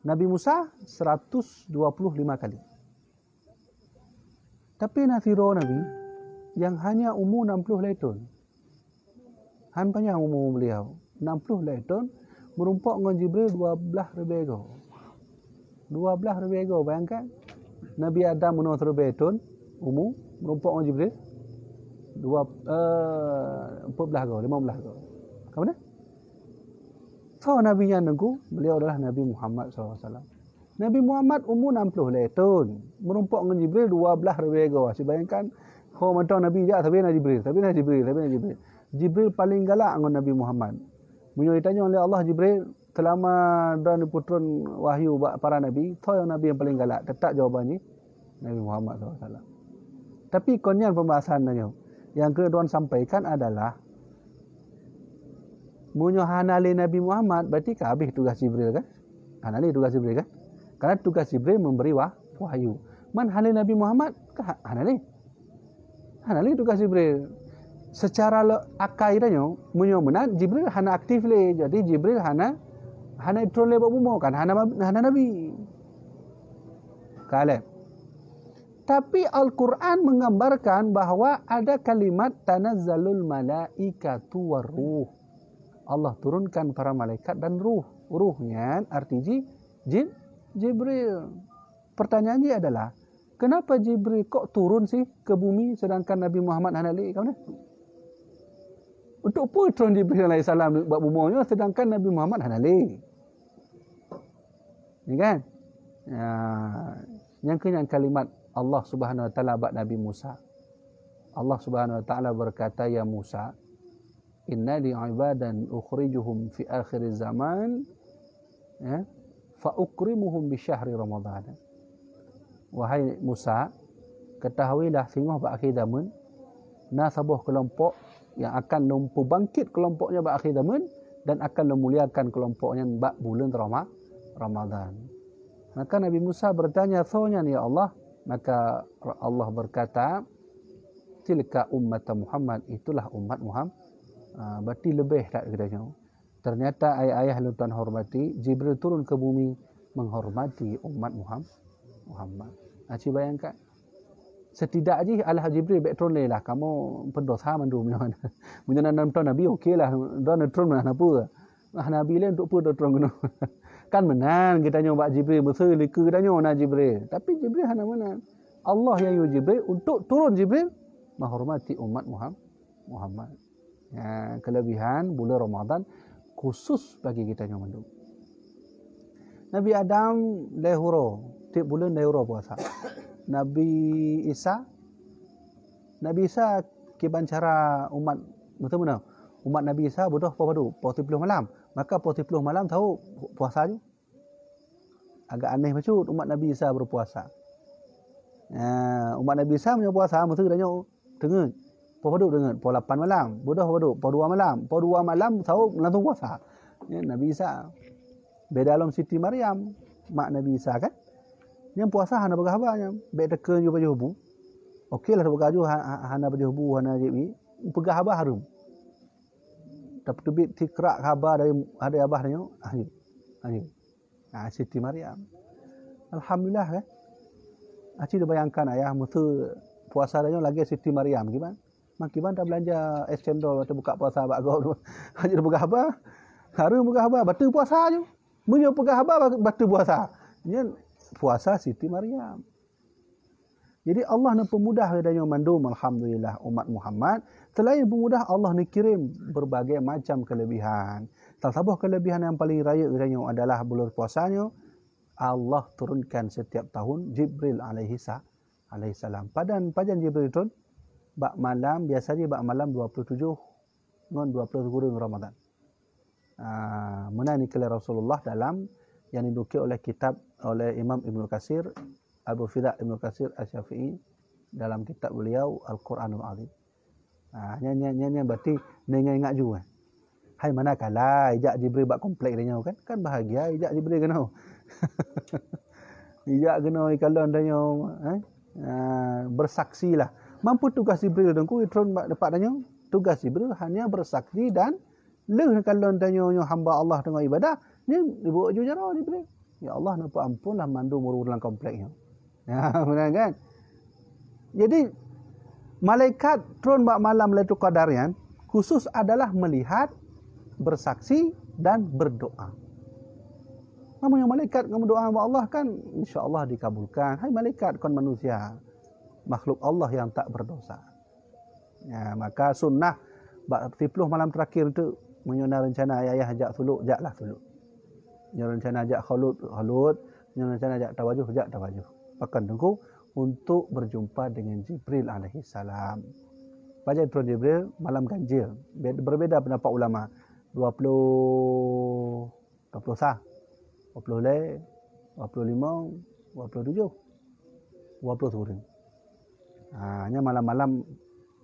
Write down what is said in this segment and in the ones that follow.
Nabi Musa 125 kali. Tapi Nafiro Nabi yang hanya umur 60 tahun. Han panjang umur beliau 60 tahun, merumpak dengan Jibril 12 rebego. 12 rebego, bayangkan. Nabi Adam menurut rebego umur merumpak dengan Jibril 14 go, 15 go. Kamu dah? So Nabi yang nunggu, beliau adalah Nabi Muhammad SAW. Nabi Muhammad umur 60 tahun, merumpak dengan Jibril 12 rebego. Saya bayangkan, kau macam Nabi je, tapi Nabi Jibril, tapi Nabi Jibril, tapi Nabi Jibril. Jibril paling galak dengan Nabi Muhammad. Ditanya oleh Allah, Jibril selama dan putron wahyu para Nabi, so yang Nabi yang paling galak. Tetap jawabannya Nabi Muhammad SAW. Tapi konyan pembahasannya yang kedua sampaikan adalah hanali Nabi Muhammad, berarti habis tugas Jibril kan? Hanali tugas Jibril kan? Karena tugas Jibril memberi wahyu. Man hanali Nabi Muhammad, hanali tugas Jibril. Secara akaidahnya, menang Jibril hana aktif le. Jadi Jibril hana itu le bumo kan, hana Nabi. Kaleb. Tapi Al-Quran menggambarkan bahwa ada kalimat tanazzalul malaikatu waruh. Allah turunkan para malaikat dan ruh. Ruhnya arti jin Jibril. Pertanyaannya adalah, kenapa Jibril kok turun sih ke bumi sedangkan Nabi Muhammad hanali? Untuk apa turun Jibril AS buat bumanya sedangkan Nabi Muhammad hanali? Ini kan? Ya, yang kenyang kalimat Allah Subhanahu Wa Taala buat Nabi Musa. Allah Subhanahu Wa Taala berkata, ya Musa, inna li ibadan ukhrijuhum fi akhir zaman, ya, fa ukrimuhum bi syahri Ramadan. Wahai Musa, ketahuilah singguh ba'akhir zaman, nasabuh kelompok yang akan lumpuh bangkit kelompoknya ba'akhir zaman dan akan memuliakan kelompoknya bak bulan Ramadan. Maka Nabi Musa bertanya, "Sonya ya Allah?" Maka Allah berkata, "Tilka ummat Muhammad, itulah umat Muhammad." Berarti lebih tak katanya. Ternyata ayah-ayah yang Tuhan hormati, Jibril turun ke bumi menghormati umat Muhammad. Aci bayangkan. Setidaknya Allah Jibril baik turun lah. Kamu pendosa mandu punya. Punya dalam tahun Nabi okeylah. Dan turun mana apa? Nabi lain untuk apa turun kena. Kan menang kita nyoba Jibril besar lika kita nyoba Jibril. Tapi Jibril hanya menang. Allah yang Jibril untuk turun Jibril menghormati umat Muhammad. Ya, kelebihan bulan Ramadan khusus bagi kita yang mandum. Nabi Adam lehuro, tiap bulan lehuro puasa. Nabi Isa kiban cara umat betul mana? Umat Nabi Isa bodoh apa padu? 40 malam. Maka 40 malam tahu puasa je. Agak aneh macam umat Nabi Isa berpuasa. Umat Nabi Isa punya puasa mesti katanya dengar. Padu dengan pukul 8 malam. Bodoh padu, pukul 2 malam. Pukul 2 malam tahu langsung puasa. Ya, Nabi Isa. Beda dalam Siti Maryam, mak Nabi Isa kan. Yang puasa hana bergahabanya. Baik tekan juga jubu. Okeylah bergaju hana berjubu hana jibi. Bergahabah harum. Tapi tebit tikrak khabar dari ada abahnya. Siti Maryam. Alhamdulillah kan. Aci bayangkan ayah mesti puasa dia lagi Siti Maryam gimana? Makiban dah belanja es cendol atau buka puasa bak gau tu. Hanya buka apa? Harum buka apa? Batu puasa je. Munyo buka apa batu puasa. Ini puasa Siti Maryam. Jadi Allah nak pemudah kedanya mandum alhamdulillah umat Muhammad. Selain pemudah Allah nak kirim berbagai macam kelebihan. Salah satu kelebihan yang paling raya kedanya adalah bulan puasanya Allah turunkan setiap tahun Jibril alaihi salam. Padan Jibril turun bak malam, biasanya bak malam 27 non 20 kurang Ramadan. Menani kala Rasulullah dalam yang dinukil oleh kitab oleh Imam Ibnu Katsir, Abu Fida Ibnu Katsir Asy-Syafi'i dalam kitab beliau Al-Quranul Azim. Nyanyi berarti ingat juga. Hai mana kala ijak Jibril bak komplek dia kan? Kan bahagia ijak Jibril kena. Ijak kena kalau andanya bersaksilah. Mampu tugas Jibril dengku itron dapat tanya tugas Jibril hanya bersaksi dan leh kalau tanya hamba Allah dengan ibadah ni dibawa jujur Jibril Ya Allah nampak ampunlah mandu muru dalam kompleknya. Ya, benar kan? Jadi malaikat turun bak malam Lailatul Qadar yang khusus adalah melihat, bersaksi dan berdoa. Namanya malaikat kamu doa kepada Allah kan insya-Allah dikabulkan. Hai malaikat kon manusia, makhluk Allah yang tak berdosa. Ya, maka sunnah bak 30 malam terakhir itu menyuruh rencana ayah ajak suluk, jaklah suluk. Menyuruh rencana ajak khulut, menyuruh rencana ajak tawajuh, ajak tawajuh. Bahkan tunggu untuk berjumpa dengan Jibril alaihi salam. Baca turun Jibril malam ganjil. Berbeda pendapat ulama. 20 sah. 20 leh, 25, 27, 20 turun. Hanya malam-malam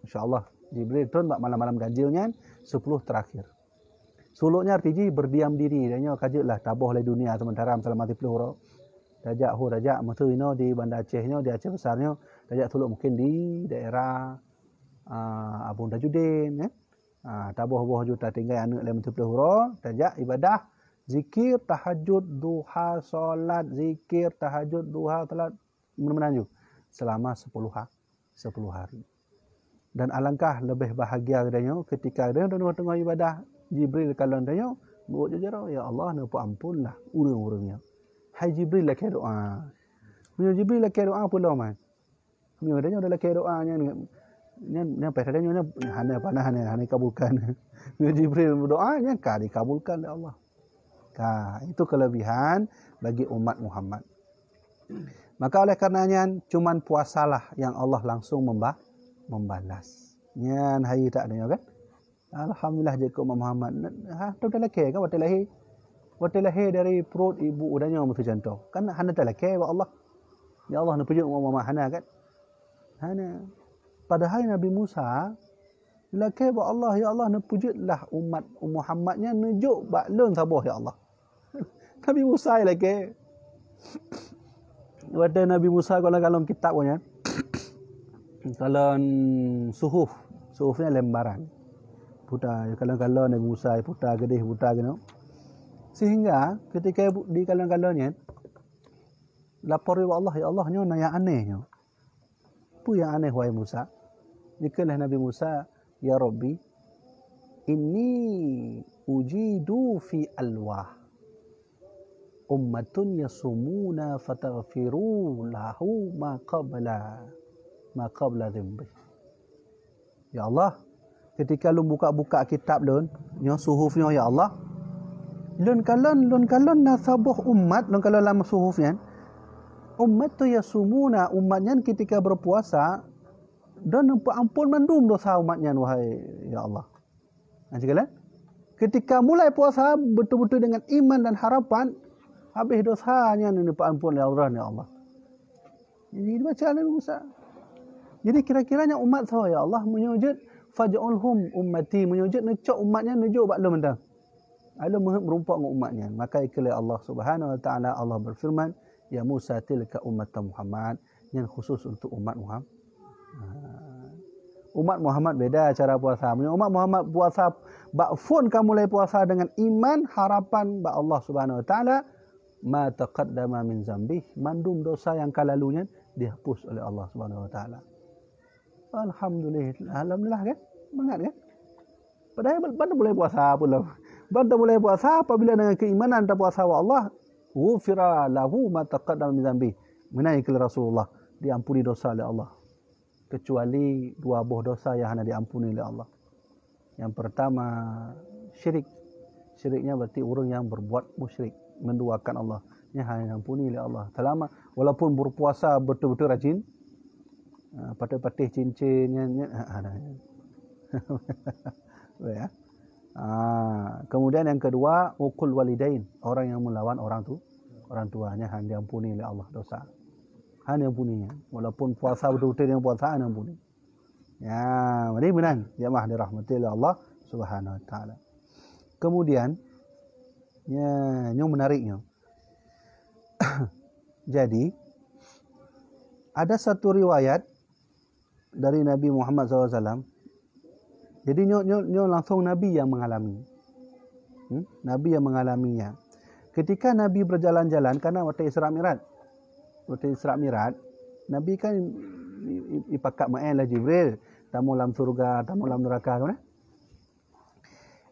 insya-Allah Jibril turun malam-malam ganjilnya 10 terakhir. Suluknya artinya berdiam diri, danya kajutlah tabuh oleh dunia sementara selama 30 orang. Dajak masa ini di Bandar Acehnya, di Aceh besarnya, dajak suluk mungkin di daerah Abung Tajudin, tabuh-buh juta tinggal anak dalam 30 orang, dajak ibadah zikir, tahajud, duha, solat, zikir, tahajud, duha, solat, menanju selama 10 hari. Dan alangkah lebih bahagia adanya ketika dia tengah-tengah ibadah, Jibril kalau adanya, buat jujur, ya Allah, nampak ampunlah urang-urangnya. Hai Jibril lah doa. Jibril lah doa pula man. Adanya adalah doanya ni padanya hana kabulkan. Jibril berdoanya dikabulkan oleh Allah. Itu kelebihan bagi umat Muhammad. Maka oleh karenanya cuman puasalah yang Allah langsung membalas. Nyan hari tak ada kan? Alhamdulillah je umat Muhammad. Tu dah laki kan waktu lahir dari perut ibu udahnya macam contoh. Kan hana tak laki wa Allah. Ya Allah nak pujuk umat Muhammad hana kan? Hana. Padahal Nabi Musa laki wa Allah, ya Allah nak pujutlah umat Muhammadnya nujuk baklun sabuh ya Allah. Nabi Musa lagi. Waktu Nabi Musa kalau kitab punya. Kalau suhufnya lembaran. Putar kalau Nabi Musa putar gedih putar gitu. Sehingga ketika di kalau-kalaunya lapor kepada Allah, ya Allah nyo yang anehnya. Apa yang aneh wahai Musa? Dikalah Nabi Musa, ya Rabbi, inni ujidu fi alwah. Ummatun yasumuna fataghfiru lahu ma qabla dhanbi. Ya Allah, ketika lu buka-buka kitab lun, nyo suhufnya ya Allah. Lun kalon nasabuh umat, lun kalon lama suhufnya. Umat tu yasumuna, umatnya ketika berpuasa dan nampak ampun mandum dosa umatnya wahai ya Allah. Sekalian, ketika mulai puasa betul-betul dengan iman dan harapan, habis dosanya nampak ampun ya Allah. Ini dibaca Nabi Musa. Jadi kira-kiranya umat saya ya Allah menyujud faj'ulhum ummati, menyujud necok umatnya nujuk baklum dah. Allah merumpak dengan umatnya. Maka ikutlah Allah Subhanahu wa taala, Allah berfirman, ya Musa tilka ummat Muhammad, yang khusus untuk umat Muhammad. Umat Muhammad beda cara puasa. Umat Muhammad puasa bakfun kamu mulai puasa dengan iman, harapan ba Allah Subhanahu wa taala, ma taqaddama min zambih, mandum dosa yang kalalunya dihapus oleh Allah Subhanahu wa taala. Alhamdulillah kan? Semangat kan? Padahal bantu boleh puasa pula. Bantu boleh puasa apabila dengan keimanan dan puasa wa Allah, ghufira lahu ma taqaddama min zambih. Menaikil Rasulullah, diampuni dosa oleh Allah. Kecuali dua buah dosa yang hanya diampuni oleh Allah. Yang pertama syirik. Syiriknya berarti orang yang berbuat musyrik, menduakan Allah. Yang hanya diampuni oleh Allah. Selama walaupun berpuasa betul-betul rajin, patih-patih cincinnya ya. Kemudian yang kedua ukul walidain, orang yang melawan orang tuanya hanya diampuni oleh Allah dosa. Hanya ampuninya. Walaupun puasa betul-betul dengan puasa hanya ampuni. Ya, ini benar. Jamaah dirahmati oleh Allah Subhanahu wa taala. Kemudian yang menariknya. Jadi ada satu riwayat dari Nabi Muhammad SAW. Jadi nyo langsung Nabi yang mengalami. Nabi yang mengalaminya. Ketika Nabi berjalan-jalan, karena waktu Isra Mi'raj, Nabi kan ipakat ma'an lah Jibril, tamu dalam surga, tamu dalam neraka kan.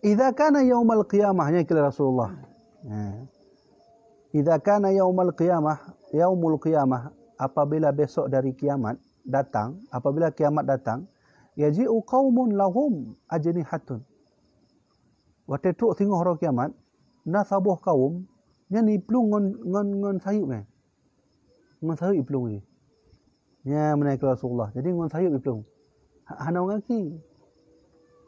Idza kana yaumal qiyamah, nya kira Rasulullah. Idza kana yaumul qiyamah, apabila besok dari kiamat datang, yaji'u qaumun lahum ajnihatun. Waktu tu tengok hari kiamat, na sabuh kaum nya ni plung ngon sayup ni. Ngon sayup plung ni. Nya menaik Rasulullah. Jadi ngon sayup plung. Hana ngaki.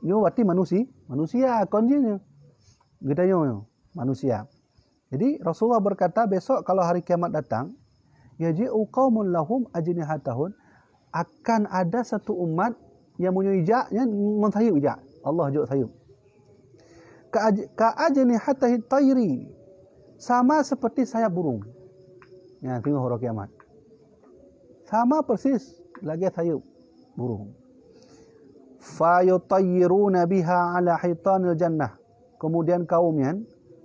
Nyo berarti manusia konjenya. Gedanya manusia. Jadi Rasulullah berkata besok kalau hari kiamat datang, yaji'u qaumun lahum ajnihatun, akan ada satu umat yang punya ijaknya ngon sayup ijak. Allah juk sayup. Ka ajnihatihi tayri, sama seperti sayap burung. Ya, tengok hari kiamat. Sama persis lagi sayap burung. Fa yutayyiruna biha ala hitanil jannah. Kemudian kaumnya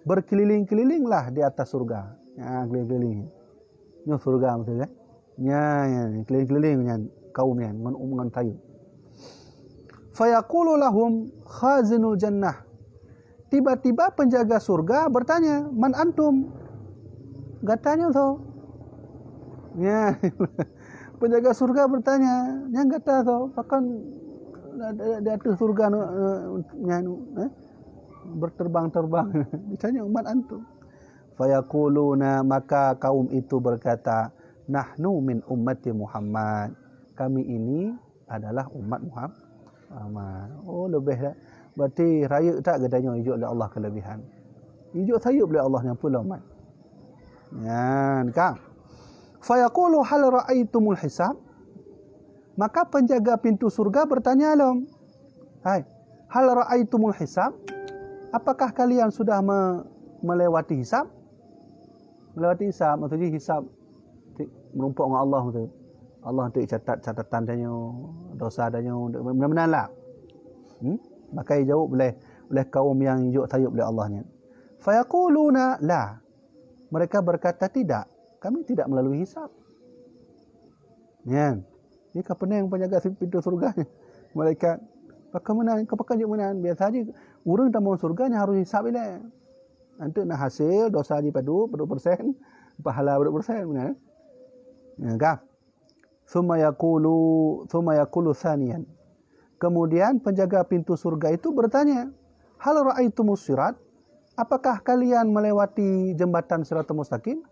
berkeliling-kelilinglah di atas surga. Ya, keliling-keliling. Ini surga maksudnya. Ya, keliling-kelilingnya kaumnya ngon sayap. Fa yaqulu lahum khazinul jannah. Tiba-tiba penjaga surga bertanya, "Man antum?" Gatanya so. Ya. Penjaga surga bertanya, "Yang gata so, bahkan di atas surga berterbang-terbang." Ditanya, "Man antum?" Fayaquluna, maka kaum itu berkata, "Nahnu min ummati Muhammad." Kami ini adalah umat Muhammad. Oh, lebih dah. Berarti raya tak gedanya hijau oleh Allah kelebihan. Hijau sayup oleh Allah yang pula umat. Ya, kan? Fa yaqulu hal ra'aitumul hisab? Maka penjaga pintu surga bertanya alam. Hai, hal ra'aitumul hisab? Apakah kalian sudah melewati hisab? Melewati hisab, maksudnya hisab menumpuk dengan Allah tu. Allah tu catat catatan dia, dosa dia, benar-benar lah. Maka jawab oleh kaum yang hidup sayup oleh Allahnya. Fayaquluna la. Mereka berkata tidak, kami tidak melalui hisab. Ya. Ini kepenang penjaga pintu surga. Malaikat, bagaimana kau pakai mana? Biasa saja orang tamu surganya harus hisab ini. Nanti nak hasil dosa di padu 40%, pahala 40%, benar? Ya, kan? Thumma yaqulu thaniyan. Kemudian penjaga pintu surga itu bertanya, "Hal ra'aitumus sirat? Apakah kalian melewati jembatan Siratal Mustaqim?"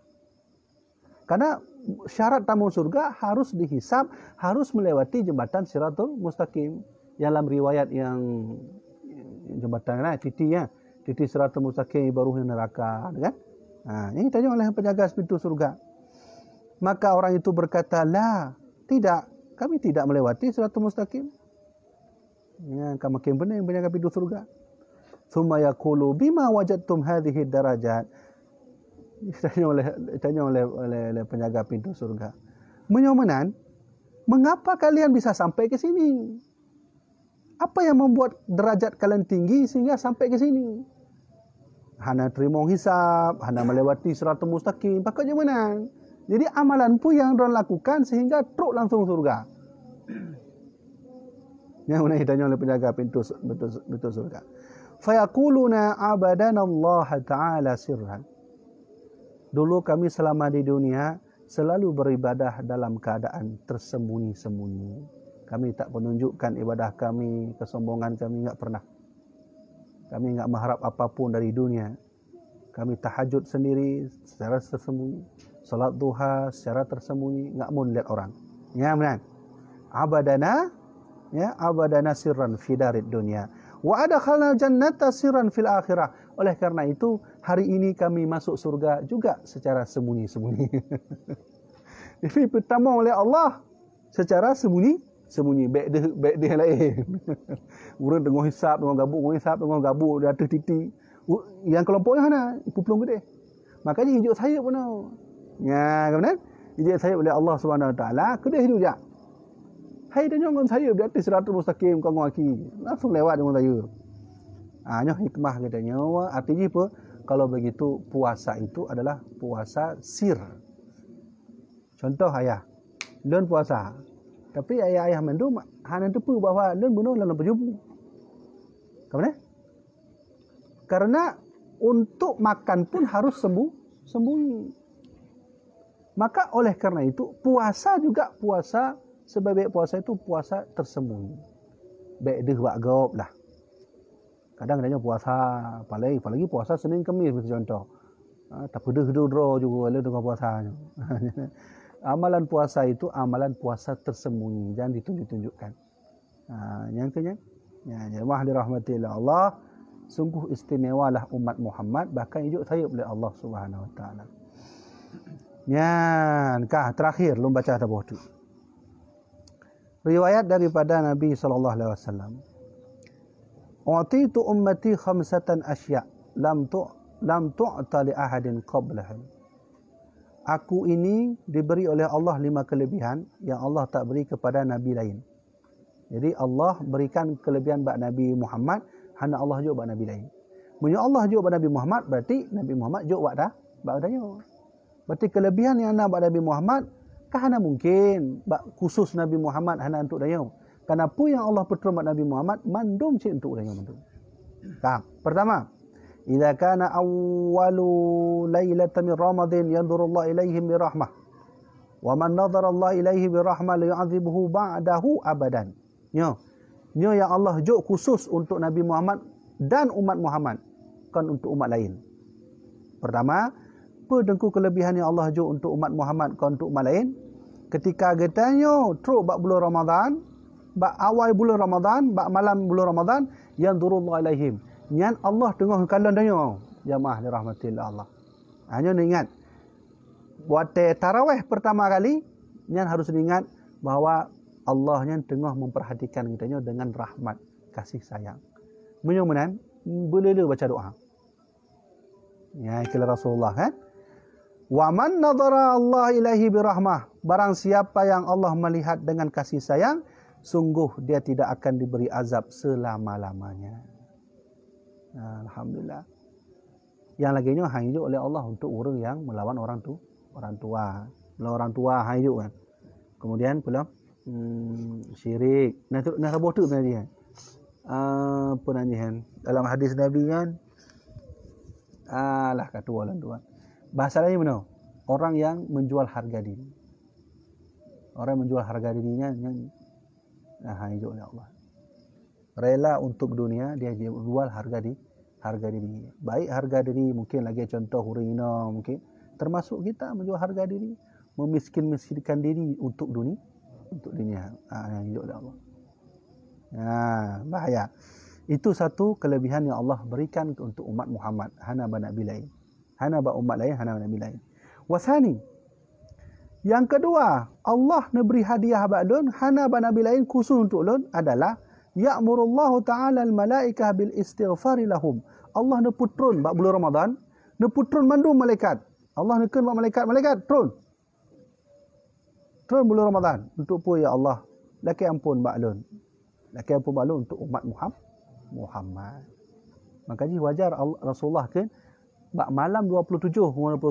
Karena syarat tamu surga harus dihisab, harus melewati jembatan Siratal Mustaqim. Dalam riwayat yang jembatan titi Siratal Mustaqim baru neraka, kan? Ini tanya oleh penjaga pintu surga. Maka orang itu berkata, "La, tidak, kami tidak melewati Siratal Mustaqim." Ya, kan makin benar yang penjaga pintu surga. Thumma yaqulu bima wajadtum hadhihi darajat. Ditanya oleh penjaga pintu surga. Menyomanan, mengapa kalian bisa sampai ke sini? Apa yang membuat derajat kalian tinggi sehingga sampai ke sini? Hana terima hisab, hana melewati Siratal Mustaqim, pakai mana? Jadi amalan pun yang orang lakukan sehingga truk langsung surga. Yang mana ditanya oleh penjaga pintu surga. Fayaquluna abadana Allah Ta'ala sirran. Dulu kami selama di dunia selalu beribadah dalam keadaan tersembunyi-sembunyi. Kami tak menunjukkan ibadah kami, kesombongan kami enggak pernah. Kami enggak mengharap apapun dari dunia. Kami tahajud sendiri secara tersembunyi, salat duha secara tersembunyi, enggak mau lihat orang. Ya, benar. Abadana sirran fi darid dunya wa adkhalna jannata sirran fil akhirah. Oleh karena itu hari ini kami masuk surga juga secara sembunyi-sembunyi. Jadi pertama oleh Allah secara sembunyi baik dia lain. Urang tengah hisap tengah gabuk di atas titi. Yang kelompoknya mana? Pupulung gede. Makanya hijau saya pun. Ya, benar? Hijau saya oleh Allah Subhanahu Wa Taala kedai hidup je. Hai dia nyongon saya di atas Siratal Mustaqim kau ngaki. Langsung lewat dengan saya. Nyo hikmah katanya. Artinya apa? kalau begitu puasa itu adalah puasa sir. Contoh ayah, lun puasa. Tapi ayah mendung hanya tepu bahawa lun bunuh dalam perjubu. Kenapa? Karena untuk makan pun harus sembunyi. Maka oleh karena itu puasa juga puasa, sebaik puasa itu puasa tersembunyi. Baik deh buat gop lah. Kadang adanya puasa, apalagi puasa Senin Khamis contoh. Tak pedih-pedih juga le dengan puasanya. Amalan puasa itu amalan puasa tersembunyi, jangan ditunjuk-tunjukkan. Yang kenya, jemaah dirahmati oleh Allah, sungguh istimewalah umat Muhammad, bahkan hidup saya oleh Allah Subhanahu Wa Taala. Terakhir lum baca tabuh tu. Riwayat daripada Nabi sallallahu alaihi wasallam. U'titu ummati khamsatan asya' lam tu'ta li ahadin qablahum. Aku ini diberi oleh Allah 5 kelebihan yang Allah tak beri kepada nabi lain. Jadi Allah berikan kelebihan bak Nabi Muhammad, hanya Allah juga bak nabi lain. Munyo Allah juga bak Nabi Muhammad, berarti Nabi Muhammad juga bak dah. Berarti kelebihan yang ada bak Nabi Muhammad kan hanya mungkin bak khusus Nabi Muhammad hanya untuk dayo. Kenapa yang Allah petrol bak Nabi Muhammad mandum cik untuk dayo mandum. Pertama, idza kana awwalu lailatan min ramadhan yanzuru Allah ilaihim bi rahmah. Wa man nadhara Allah ilaihi bi rahmah la yu'adzibuhu ba'dahu abadan. Nyo yang Allah juk khusus untuk Nabi Muhammad dan umat Muhammad, kan untuk umat lain. Pertama, pedengku kelebihan yang Allah juk untuk umat Muhammad kan untuk umat lain. Ketika getanyo teruk bak bulan Ramadan, bak awal bulan Ramadan, bak malam bulan Ramadan, yanzurullah ilaihim. Nyan Allah tengah kalian danyo. Jamaah dirahmatillah Allah. Hanya ingat buat tarawih pertama kali, nyan harus diingat bahawa Allah nyan tengah memperhatikan kita dengan rahmat, kasih sayang. Menyomenan boleh baca doa. Ya, kira Rasulullah kan? Wa man nadhara Allah ilaihi birahmah. Barang siapa yang Allah melihat dengan kasih sayang, sungguh dia tidak akan diberi azab selama-lamanya. Alhamdulillah. Yang laginya hidup oleh Allah untuk orang yang melawan orang tua. Melawan orang tua hidup kan. Kemudian pula syirik. Nah rabuh tu tadi kan. Apa nanyihan dalam hadis Nabi kan? Lah kata orang tua. Bahasa lain mana? Orang yang menjual harga diri. Orang yang menjual harga dirinya hidup oleh Allah. Rela untuk dunia, dia jual harga diri. Baik harga diri, mungkin lagi contoh hurina, mungkin termasuk kita menjual harga diri, memiskinkan diri untuk dunia. Hidup oleh Allah. Bahaya. Itu satu kelebihan yang Allah berikan untuk umat Muhammad. Hana ba nabi lain. Hana ba umat lain, hana ba nabi lain. Wasani. Yang kedua, Allah memberi hadiah ba'dun, hana ba nabi lain khusus untuk ulun adalah ya'murullahu ta'ala al-malaikah bil istighfari lahum. Allah ne putrun bak bulan Ramadan, ne putrun mandu malaikat. Allah nekan bak malaikat trun. Trun bulan Ramadan untuk pu ya Allah. Laki ampun bak lun. Laki ampun bak lun untuk umat Muhammad. Makanya wajar Rasulullah kan bak malam 27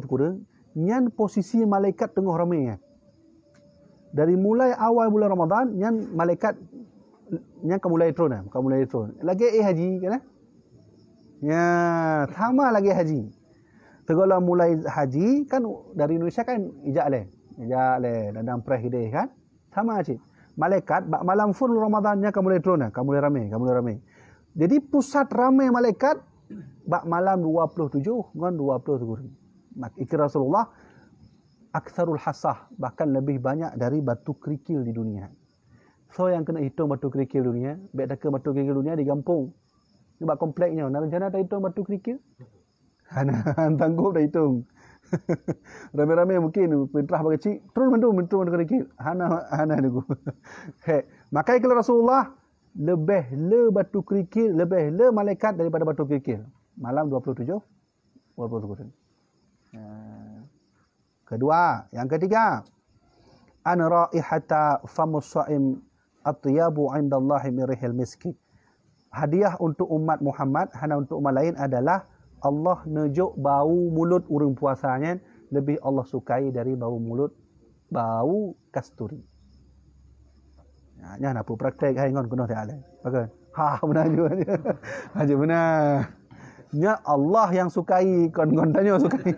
kurang nyan posisi malaikat tengah ramai kan. Dari mulai awal bulan Ramadan nyan malaikat yang kamu mulai turun. Lagi haji kan? Ya, sama lagi haji. Segala mulai haji kan dari Indonesia kan ijak le dalam prehide kan? Sama aja. Malaikat bak malam full Ramadannya kamu mulai turun, kamu mulai ramai. Jadi pusat ramai malaikat bak malam 27 dengan 20 Mak ikir Rasulullah aktsarul hasah, bahkan lebih banyak dari batu kerikil di dunia. So yang kena hitung batu kerikil dunia, baik dak batu kerikil dunia digampung. Ni bak kompleknya, nak rencana dah hitung batu kerikil? Tanggup dah hitung. Ramai-ramai mungkin perintah bagi turun batu kerikil. Hana niku. Maka ikir Rasulullah lebih le batu kerikil, lebih le malaikat daripada batu kerikil. Malam 27 Kedua, yang ketiga, an raihata famus shaim atyabu indallahi min rihil miski. Hadiah untuk umat Muhammad, hanya untuk umat lain adalah Allah nejuk bau mulut urang puasanya lebih Allah sukai dari bau mulut bau kasturi. Nya apa praktek hai ngon kuno tak ada. Ha benar juga. Aja benar. Nya Allah yang sukai kon tanya sukai.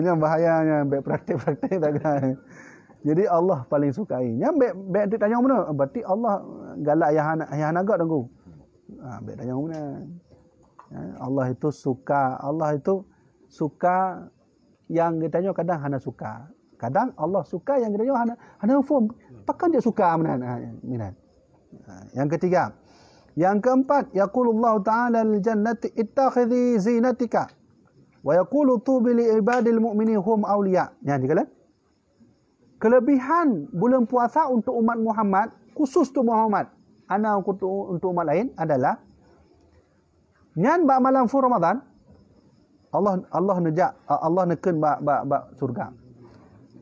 Nya bahayanya baik praktek tak kan. Jadi Allah paling sukai. Nya baik tanya mana? Berarti Allah galak ayah naga tunggu. Baik tanya mana? Allah itu suka yang ditanya kadang hana suka. Kadang Allah suka yang ditanya hana form. Pakan dia suka minat. Yang ketiga. Yang keempat, yaqulullahu ta'ala lil jannati ittakhidhi zinatika wa yaqulu tubi li ibadil mu'minin hum awliya. Ya dikala. Kelebihan bulan puasa untuk umat Muhammad, khusus untuk Muhammad, ana untuk umat lain adalah nyan ba malam fu Ramadan Allah neken ba surga.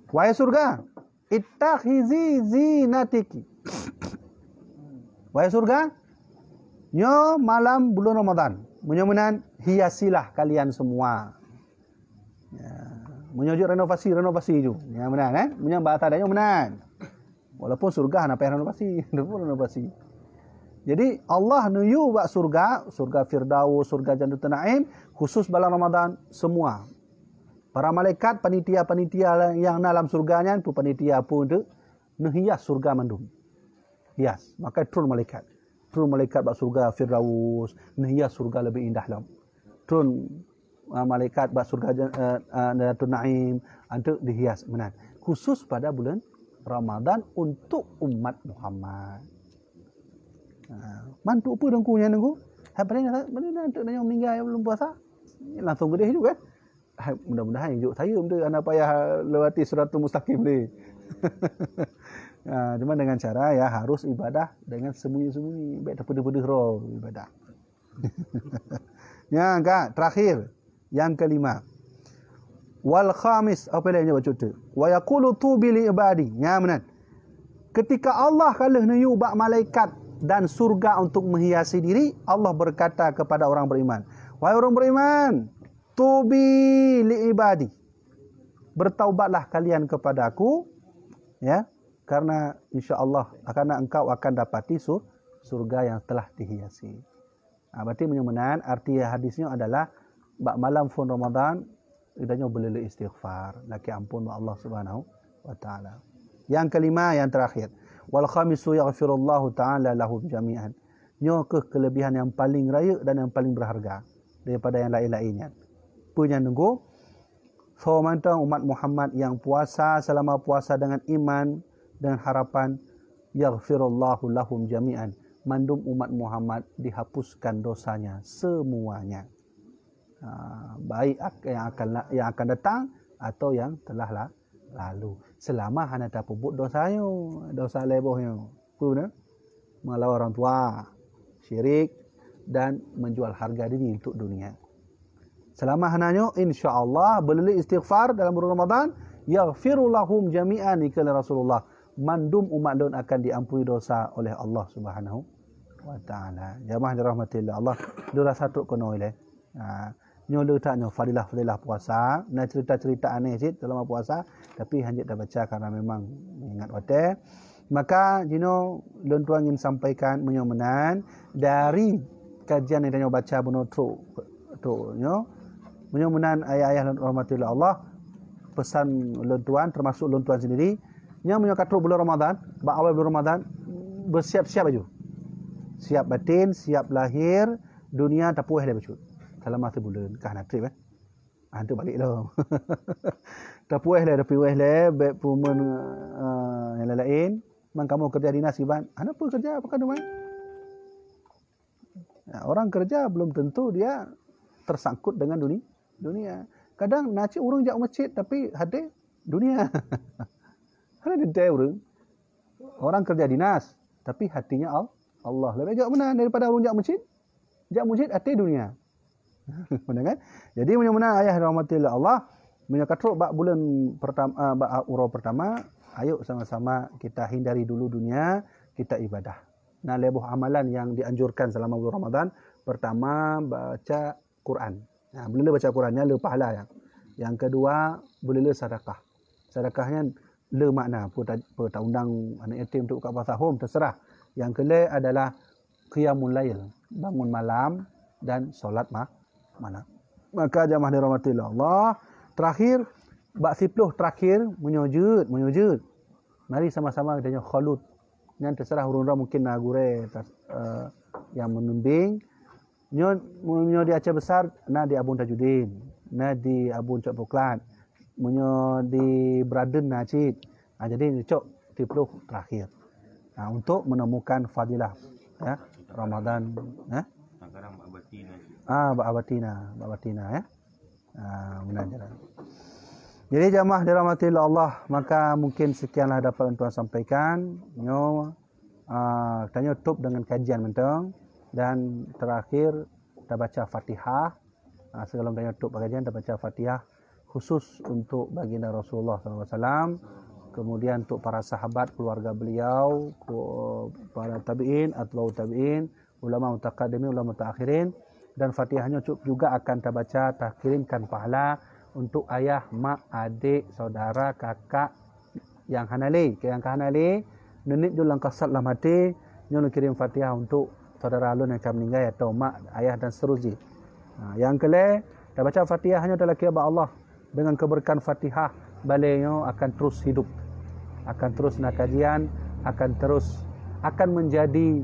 Wahai surga, ittakhizi zinatiki. Wahai surga, nyo malam bulan Ramadan, menyomenan hiasilah kalian semua. Ya, menyujuk renovasi ju. Ya benar Menyang bahasa adanya benar. Walaupun surga hana payah renovasi. Jadi Allah nuyu bak surga Firdaus, surga Jannatul Naim khusus bulan Ramadan semua. Para malaikat panitia yang dalam surganya tu panitia pun tu hias surga mandum. Hias, maka turun malaikat bak surga Firdaus, hias surga lebih indah lam. Turun malaikat bak surga Jannatul Naim untuk dihias benar. Khusus pada bulan Ramadan untuk umat Muhammad. Mantu apa dengkunya nengku? Mana untuk nanya meninggal belum puasa? Langsung gede juga. Mudah-mudahan hidup saya untuk anak payah lewati suratul mustaqim ni. Cuma dengan cara ya harus ibadah dengan sembunyi-sembunyi, baik terpedih-pedih roh ibadah. Ya, enggak, terakhir yang kelima. Wal khamis, apa lainnya baca tu? Wa yaqulu tubi li ibadi. Ya benar. Ketika Allah kalah nayu bak malaikat dan surga untuk menghiasi diri, Allah berkata kepada orang beriman, wahai orang beriman, tubi li ibadi. Bertaubatlah kalian kepada aku, ya, karena insya-Allah karena engkau akan dapati surga yang telah dihiasi. Berarti menyamanan arti hadisnya adalah bak malam fun Ramadan idanya boleh istighfar, laki ampun Allah Subhanahu wa taala. Yang kelima, yang terakhir, wal khamisu yaghfirullahu taala lahum jami'an. Nyo kelebihan yang paling raya dan yang paling berharga daripada yang lain-lainnya. Punya nunggu so mantang umat Muhammad yang puasa selama puasa dengan iman dengan harapan yaghfirullahu lahum jami'an. Mandum umat Muhammad dihapuskan dosanya semuanya. Baik yang akan datang atau yang telah lalu. Selama hana tak puput dosanya, dosa lebohnya. Apa melawan orang tua, syirik dan menjual harga diri untuk dunia. Selama hananya insya-Allah boleh istighfar dalam bulan Ramadan, yaghfiru lahum jami'an ikal Rasulullah. Mandum umat don akan diampuni dosa oleh Allah Subhanahu wa taala. Jamaah dirahmatillah Allah. Dua satu kono ile. Nyo letaknya fadilah puasa, nak cerita-cerita aneh sikit dalam puasa, tapi hanya dah baca karena memang ingat hotel. Maka jino lon tuan ingin sampaikan menyomenan dari kajian yang kita baca buno tu nyo menyomenan ayah-ayah rahmatillah Allah, pesan lon tuan termasuk lon tuan sendiri yang menyokat bulan Ramadan, awal bulan Ramadan bersiap-siap baju. Siap batin, siap lahir, dunia tapuh dah becut. Selama sebulan kah nak trip hantu balik lah. Tak puas lah, tapi puas lah baik pumen yang lain. Memang kamu kerja dinas iban. Ana pun kerja apa kan rumah? Orang kerja belum tentu dia tersangkut dengan dunia. Kadang nak urang jak masjid tapi hati dunia. Ada dia urang. Orang kerja dinas tapi hatinya Allah. Lebih jak mana daripada urang jak masjid? Jak masjid hati dunia. Benar kan? Jadi mudah-mudahan ayah rahmatillah Allah menyakatruk bak bulan pertama bak urau pertama, ayo sama-sama kita hindari dulu dunia, kita ibadah. Nah, lebuh amalan yang dianjurkan selama bulan Ramadan, pertama baca Quran. Nah, boleh baca Qurannya le pahala ya. Yang kedua, boleh le sedekah. Sedekahnya le makna apa undang anak yatim untuk buka puasa home terserah. Yang kedua adalah qiyamul lail, bangun malam dan solat malam. Maka jamaah dirahmati Allah, terakhir bab 10 terakhir menyujud. Mari sama-sama kita khalut. Yang terserah urun-urun mungkin nagure yang membimbing. Nyo di Aceh Besar, na di Abun Tajudin, na di Abun Cok Poklat, munyo di Braden Najid. Jadi cok 10 terakhir. Nah, untuk menemukan fadilah ya Ramadan Sekarang Mbak Batina. Mbak Batina ya. Menanjakan. Jadi jamaah dirahmati Allah, maka mungkin sekianlah dapat tuan sampaikan. Nyo tanya tutup dengan kajian mentong dan terakhir kita baca Fatihah. Sebelum tanya tutup kajian kita baca Fatihah khusus untuk baginda Rasulullah SAW. Kemudian untuk para sahabat, keluarga beliau, para tabi'in, atba'ut tabi'in, ulama mutaqaddimin, ulama mutaakhirin, dan Fatihahnya juga akan kita baca, kita kirimkan pahala untuk ayah, mak, adik, saudara, kakak yang hanali, nenek dulu langkah salam hati, nyono kirim Fatihah untuk saudara alun yang akan meninggal atau mak, ayah dan seterusnya. Yang kelima, kita baca Fatihahnya adalah kira Allah dengan keberkahan Fatihah, baliknya akan terus hidup. Akan terus nak kajian, akan menjadi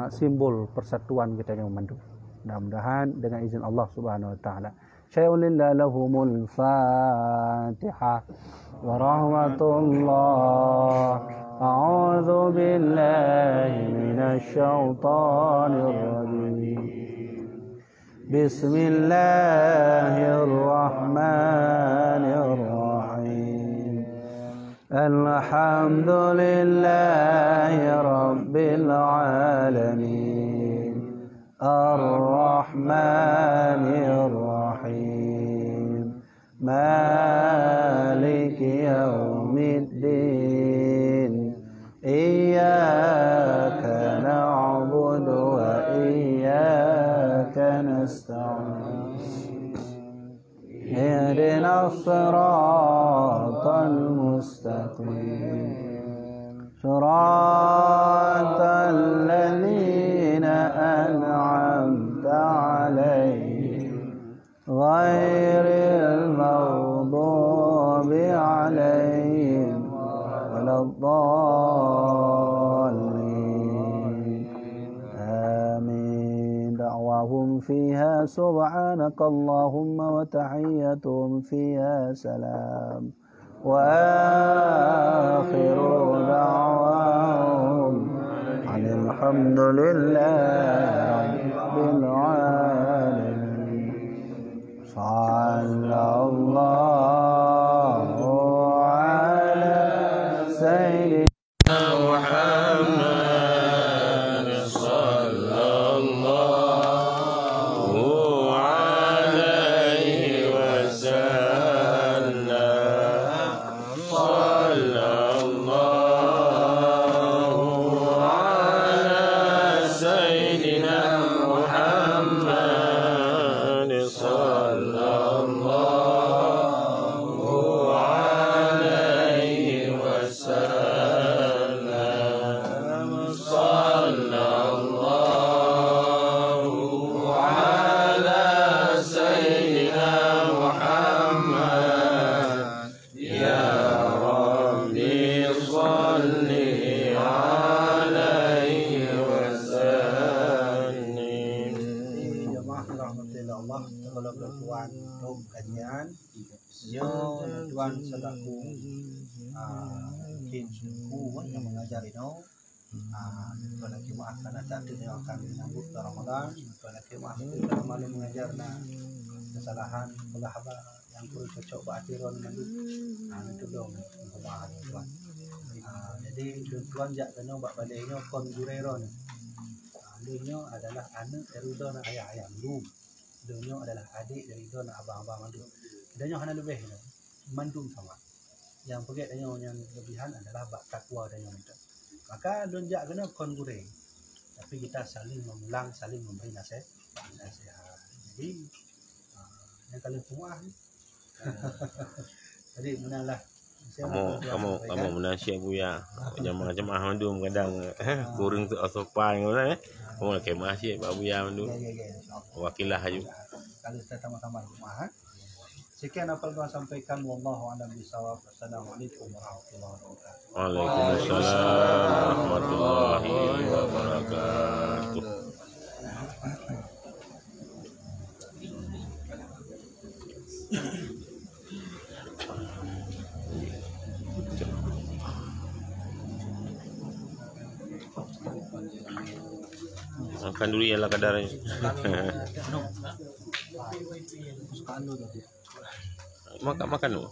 simbol persatuan kita yang memandu. Mudah-mudahan dengan izin Allah Subhanahu wa taala. Syai'un lillahi lahumul Fatihah wa rahmatullah. A'udzu billahi minasy syaithanir rajim. Bismillahirrahmanirrahim. Alhamdulillahi Rabbil Alamin. Ar-Rahmanir Rahim. Maliki Yaumiddin. Iyyaka na'budu wa iyyaka nasta'in. اهدنا الصراط المستقيم صراط الذين أنعمت عليهم غير المغضوب عليهم ولا الضالين آمين. دعواهم فيها سبحانك اللهم وتحيتهم فيها سلام وآخر دعواهم أن الحمد لله رب العالمين. صلى الله على سيدنا محمد صلى الله عليه وسلم. صلى الله على سيدنا محمد صلى الله عليه وسلم. صلى الله على سيدنا محمد يا ربي صل عليه وسلم. Jemaah rahmatullah Allah, kalau tuan untuk kajian, yo tuan selaku mungkin suku yang mengajar itu, tuan lagi maaf karena tak ada yang akan menyambut Ramadan, tuan lagi maaf itu malu mengajar kesalahan mulahaba yang kurang cocok batiron nanti, itu dong pemahaman tuan. Jadi tuan jak kena bak baliknya konjureron. Dunia adalah anak dari dona ayah mandu. Dunia adalah adik dari dona abang mandu. Dunia hanya lebih mandu sama. Yang pergi yang lebihan adalah bak takwa dan yang itu. Maka donjak kena kon gureng. Tapi kita saling mengulang, saling memberi nasihat. Jadi yang kalian semua jadi menalah kamu menasihat Buya. Macam Ahmadum kadang kurang tu asopan kan kamu nak masih Pak Buya mandu. Wakilah aja. Kalau kita sama-sama rumah. Sekian apa yang saya sampaikan. Wallahu a'lam bishawab. Assalamualaikum warahmatullahi wabarakatuh. Waalaikumsalam warahmatullahi wabarakatuh. Makan dulu ya lah kadarnya. Makan dulu.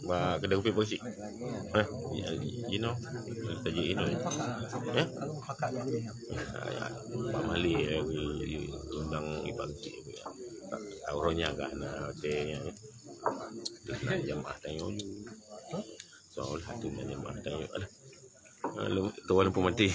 Ba kedai kopi posik. You know. Saja ini. Pak Mali undang ibagi. Auronya agak na tehnya. Jamaah tanya ju. Soal satu jamaah tanya. Alah. Lu tuan pun mati.